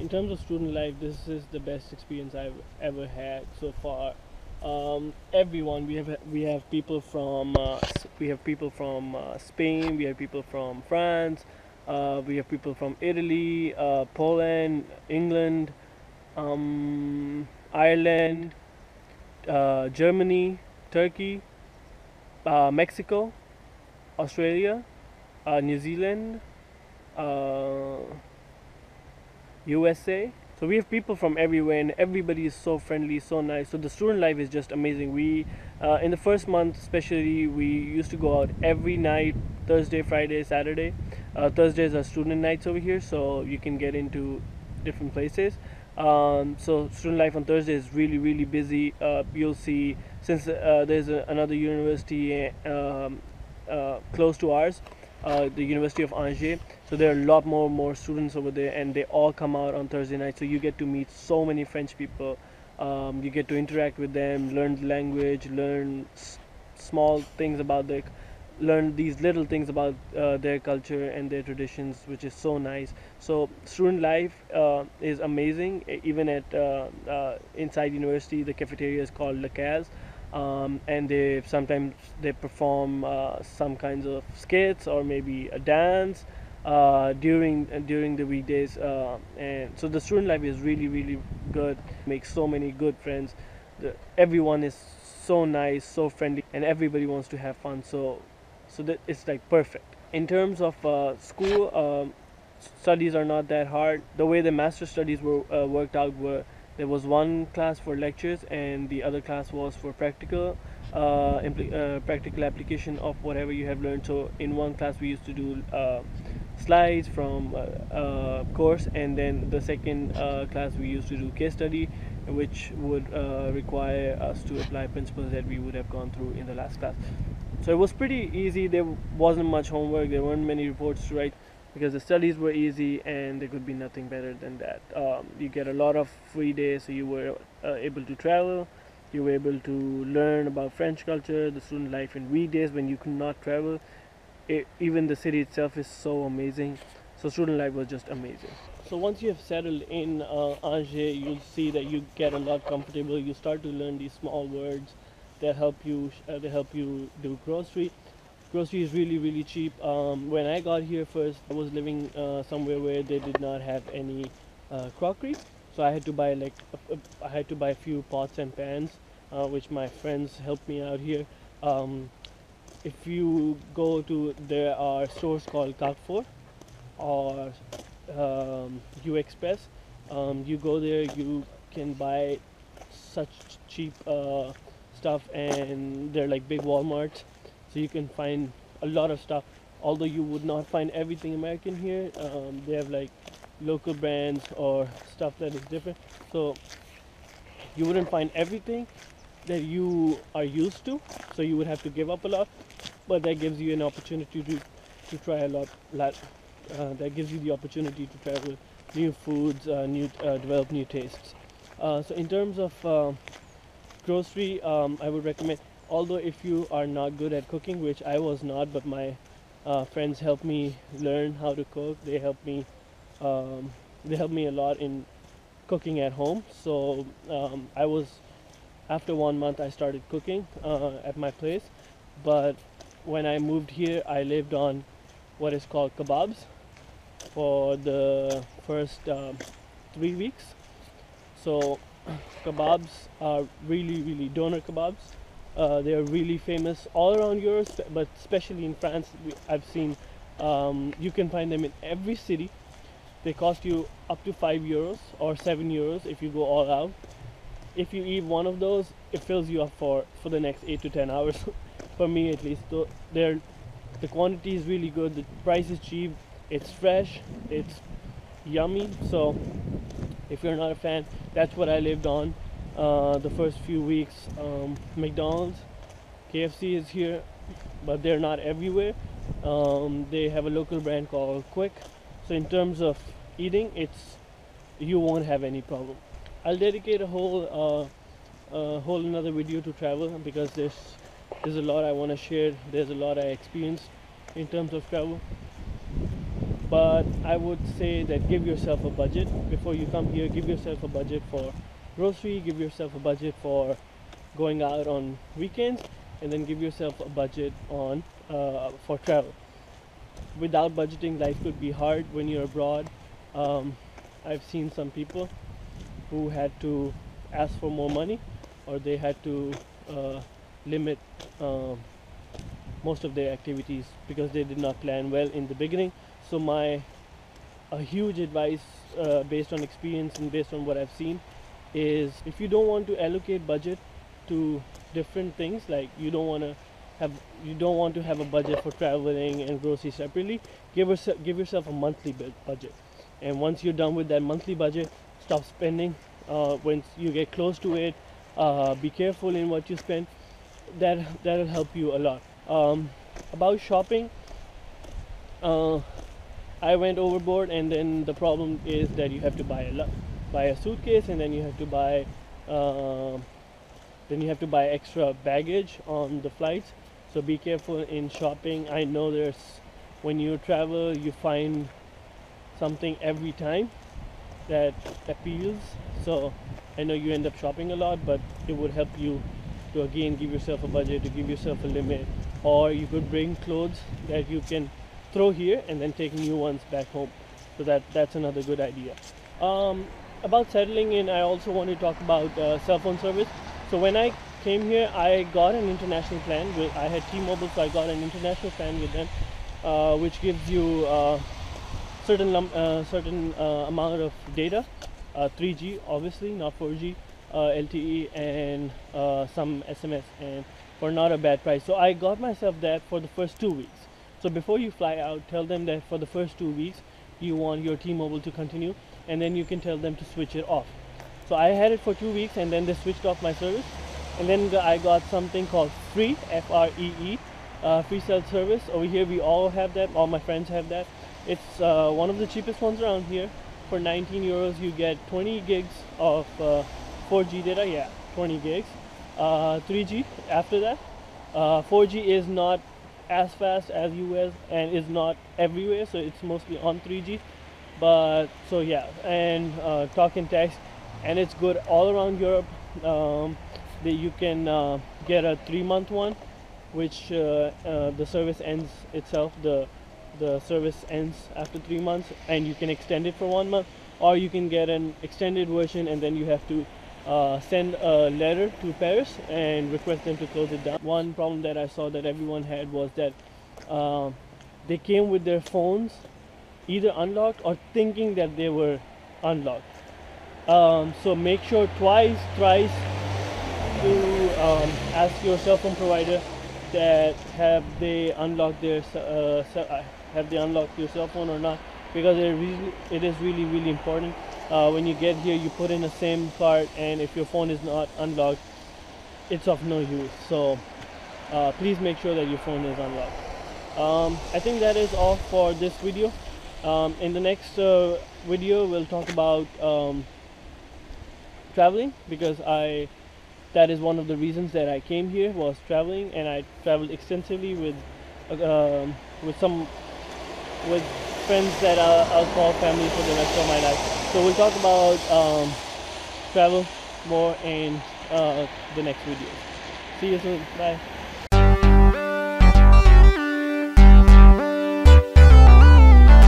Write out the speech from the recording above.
In terms of student life, this is the best experience I've ever had so far. Everyone, we have people from Spain, we have people from France, we have people from Italy, Poland, England, Ireland, Germany, Turkey, Mexico, Australia, New Zealand, uh, USA. So we have people from everywhere, and everybody is so friendly, so nice. So the student life is just amazing. We, in the first month especially, we used to go out every night, Thursday, Friday, Saturday. Thursdays are student nights over here, so you can get into different places. So student life on Thursday is really, really busy. You'll see, since there's another university close to ours, the University of Angers. So there are a lot more students over there, and they all come out on Thursday night. So you get to meet so many French people. You get to interact with them, learn the language, learn small things about learn these little things about their culture and their traditions, which is so nice. So student life is amazing. Even at inside university, the cafeteria is called Le Caz, and they sometimes they perform some kinds of skits or maybe a dance during the weekdays, and so the student life is really, really good. Make so many good friends. Everyone is so nice, so friendly, and everybody wants to have fun. So that it's like perfect. In terms of school, studies are not that hard. The way the master studies were worked out were, there was one class for lectures and the other class was for practical application of whatever you have learned. So in one class we used to do slides from course, and then the second class we used to do case study, which would require us to apply principles that we would have gone through in the last class. So it was pretty easy. There wasn't much homework, there weren't many reports to write, because the studies were easy and there could be nothing better than that. You get a lot of free days, so you were able to travel, you were able to learn about French culture, the student life in weekdays when you could not travel. Even the city itself is so amazing. So student life was just amazing. So once you have settled in Angers, you'll see that you get a lot comfortable. You start to learn these small words that help you. They help you do grocery. Grocery is really, really cheap. When I got here first, I was living somewhere where they did not have any crockery, so I had to buy I had to buy a few pots and pans, which my friends helped me out here. Um, if you go to, there are stores called Carrefour or U Express. You go there, you can buy such cheap stuff, and they're like big Walmarts, so you can find a lot of stuff. Although you would not find everything American here, they have like local brands or stuff that is different. So you wouldn't find everything that you are used to, so you would have to give up a lot. But that gives you an opportunity to try a lot. That gives you the opportunity to travel new foods, develop new tastes. So in terms of grocery, I would recommend. Although if you are not good at cooking, which I was not, but my friends helped me learn how to cook. They helped me a lot in cooking at home. So I was, after 1 month I started cooking at my place. But when I moved here, I lived on what is called kebabs for the first 3 weeks. So kebabs are really, really doner kebabs. They are really famous all around Europe, but especially in France. I've seen, you can find them in every city. They cost you up to €5 or €7 if you go all out. If you eat one of those, it fills you up for the next 8 to 10 hours. For me at least. So the quantity is really good, the price is cheap, it's fresh, it's yummy. So if you're not a fan, that's what I lived on the first few weeks. McDonald's, KFC is here, but they're not everywhere. They have a local brand called Quick. So in terms of eating, you won't have any problem. I'll dedicate a whole another video to travel, because there's a lot I want to share. There's a lot I experienced in terms of travel. but I would say that give yourself a budget before you come here. Give yourself a budget for grocery, give yourself a budget for going out on weekends, and then give yourself a budget on for travel. Without budgeting, life could be hard when you're abroad. um, I've seen some people who had to ask for more money, or they had to limit um, most of their activities because they did not plan well in the beginning. So my a huge advice, based on experience and based on what I've seen, is if you don't want to allocate budget to different things, like you don't want to have a budget for traveling and groceries separately, give yourself a monthly budget. And once you're done with that monthly budget, stop spending. Once you get close to it, be careful in what you spend. That'll help you a lot. About shopping, I went overboard, and then the problem is that you have to buy a suitcase, and then you have to buy extra baggage on the flights. So be careful in shopping. I know when you travel, you find something every time that appeals. So I know you end up shopping a lot, but it would help you to again give yourself a budget, to give yourself a limit. Or you could bring clothes that you can throw here and then take new ones back home. So that's another good idea. About settling in, I also want to talk about cell phone service. So when I came here, I got an international plan. I had T-Mobile, so I got an international plan with them, which gives you certain amount of data, 3G obviously, not 4G, LTE, and some SMS, and for not a bad price. So I got myself that for the first 2 weeks. So before you fly out, tell them that for the first 2 weeks you want your T-Mobile to continue, and then you can tell them to switch it off. So I had it for 2 weeks, and then they switched off my service, and then I got something called free, FREE, free cell service. Over here we all have that, all my friends have that. It's one of the cheapest ones around here. For 19 euros you get 20 gigs of 4G data, yeah, 20 gigs, 3G after that. 4G is not as fast as US and is not everywhere, so it's mostly on 3G. But so yeah, and talk and text, and it's good all around Europe. That you can get a 3-month one, which the service ends itself. The service ends after 3 months, and you can extend it for 1 month, or you can get an extended version, and then you have to send a letter to Paris and request them to close it down. One problem that I saw that everyone had was that they came with their phones either unlocked or thinking that they were unlocked. So make sure thrice to ask your cell phone provider that have they unlocked your cell phone or not, because it is really important. When you get here, you put in a SIM card, and if your phone is not unlocked, it's of no use. So please make sure that your phone is unlocked. I think that is all for this video. In the next video we'll talk about traveling, because that is one of the reasons that I came here, was traveling, and I traveled extensively with friends that I'll call family for the rest of my life. So we'll talk about travel more in the next video. See you soon. Bye.